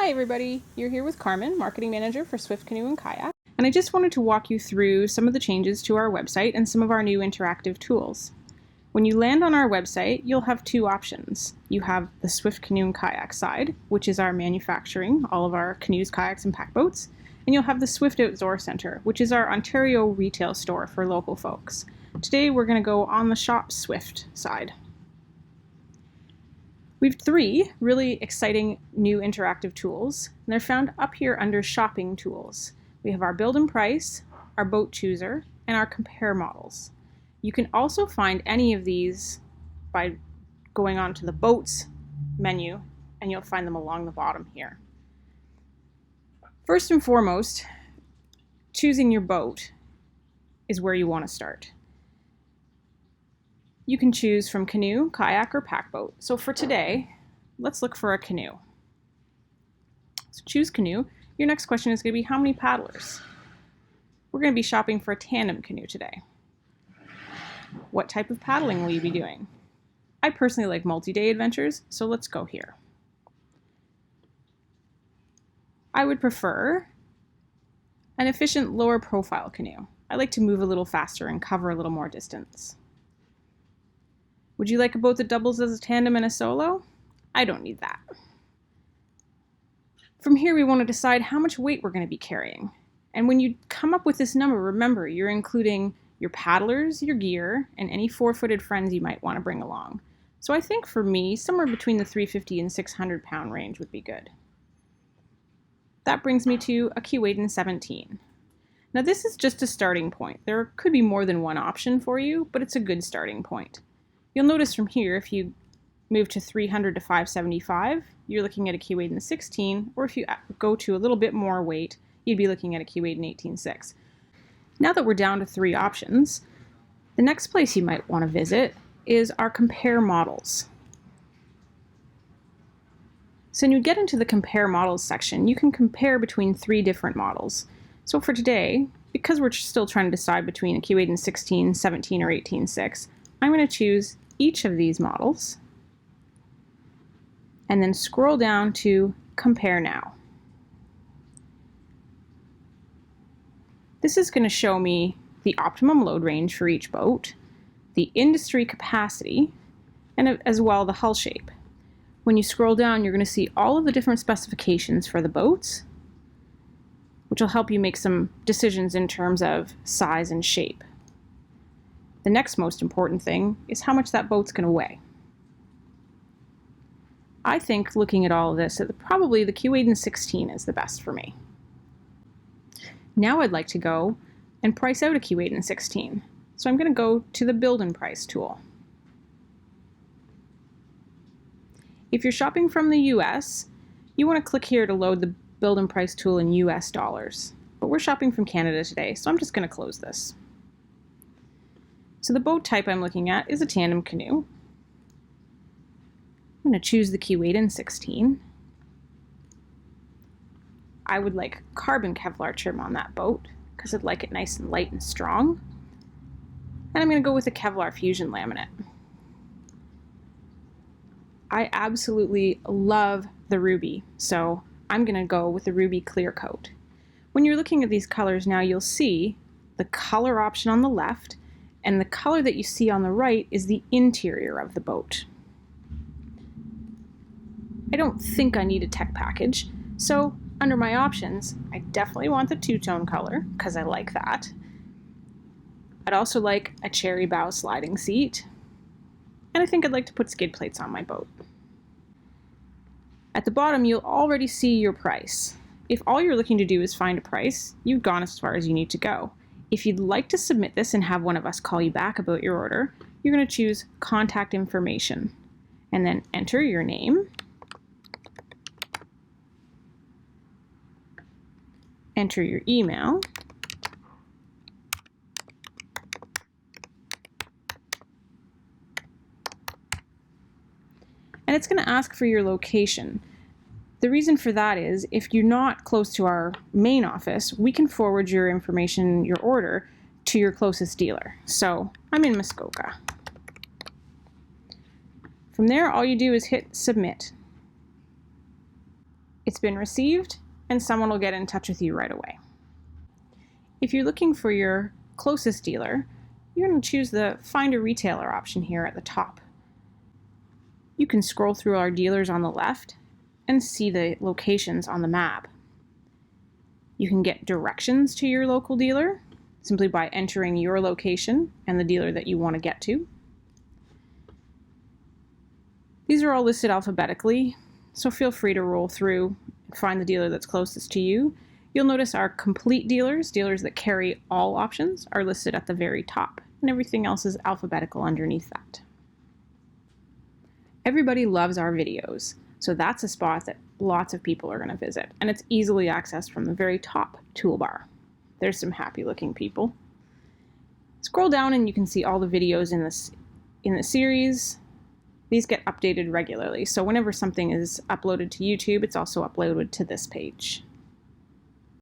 Hi everybody, you're here with Carmen, Marketing Manager for Swift Canoe and Kayak, and I just wanted to walk you through some of the changes to our website and some of our new interactive tools. When you land on our website, you'll have two options. You have the Swift Canoe and Kayak side, which is our manufacturing, all of our canoes, kayaks, and pack boats, and you'll have the Swift Outdoor Center, which is our Ontario retail store for local folks. Today we're going to go on the Shop Swift side. We have three really exciting new interactive tools, and they're found up here under Shopping Tools. We have our Build and Price, our Boat Chooser, and our Compare Models. You can also find any of these by going on to the Boats menu, and you'll find them along the bottom here. First and foremost, choosing your boat is where you want to start. You can choose from canoe, kayak, or pack boat. So for today, let's look for a canoe. So choose canoe. Your next question is going to be how many paddlers? We're going to be shopping for a tandem canoe today. What type of paddling will you be doing? I personally like multi-day adventures, so let's go here. I would prefer an efficient lower profile canoe. I like to move a little faster and cover a little more distance. Would you like a boat that doubles as a tandem and a solo? I don't need that. From here, we want to decide how much weight we're going to be carrying. And when you come up with this number, remember, you're including your paddlers, your gear, and any four-footed friends you might want to bring along. So I think for me, somewhere between the 350 and 600 pound range would be good. That brings me to a Keewaydin 17. Now this is just a starting point. There could be more than one option for you, but it's a good starting point. You'll notice from here, if you move to 300 to 575, you're looking at a Keewaydin 16, or if you go to a little bit more weight, you'd be looking at a Keewaydin 18.6. Now that we're down to three options, the next place you might want to visit is our Compare Models. So when you get into the Compare Models section, you can compare between three different models. So for today, because we're still trying to decide between a Keewaydin 16, 17, or 18.6, I'm going to choose each of these models and then scroll down to Compare Now. This is going to show me the optimum load range for each boat, the industry capacity, and as well the hull shape. When you scroll down, you're going to see all of the different specifications for the boats, which will help you make some decisions in terms of size and shape. The next most important thing is how much that boat's going to weigh. I think looking at all of this, probably the Keewaydin 16 is the best for me. Now I'd like to go and price out a Keewaydin 16. So I'm going to go to the Build and Price tool. If you're shopping from the US, you want to click here to load the Build and Price tool in US dollars. But we're shopping from Canada today, so I'm just going to close this. So the boat type I'm looking at is a tandem canoe. I'm going to choose the Keewaydin 16. I would like carbon Kevlar trim on that boat because I'd like it nice and light and strong. And I'm going to go with a Kevlar Fusion laminate. I absolutely love the ruby, so I'm going to go with the ruby clear coat. When you're looking at these colors now, you'll see the color option on the left, and the color that you see on the right is the interior of the boat. I don't think I need a tech package, so under my options, I definitely want the two-tone color, because I like that. I'd also like a cherry bow sliding seat, and I think I'd like to put skid plates on my boat. At the bottom, you'll already see your price. If all you're looking to do is find a price, you've gone as far as you need to go. If you'd like to submit this and have one of us call you back about your order, you're going to choose Contact Information, and then enter your name, enter your email, and it's going to ask for your location. The reason for that is if you're not close to our main office, we can forward your information, your order, to your closest dealer. So I'm in Muskoka. From there, all you do is hit Submit. It's been received, and someone will get in touch with you right away. If you're looking for your closest dealer, you're going to choose the Find a Retailer option here at the top. You can scroll through our dealers on the left and see the locations on the map. You can get directions to your local dealer simply by entering your location and the dealer that you want to get to. These are all listed alphabetically, so feel free to roll through and find the dealer that's closest to you. You'll notice our complete dealers, dealers that carry all options, are listed at the very top, and everything else is alphabetical underneath that. Everybody loves our videos, so that's a spot that lots of people are going to visit, and it's easily accessed from the very top toolbar. There's some happy looking people. Scroll down and you can see all the videos in the series. These get updated regularly, so whenever something is uploaded to YouTube, it's also uploaded to this page.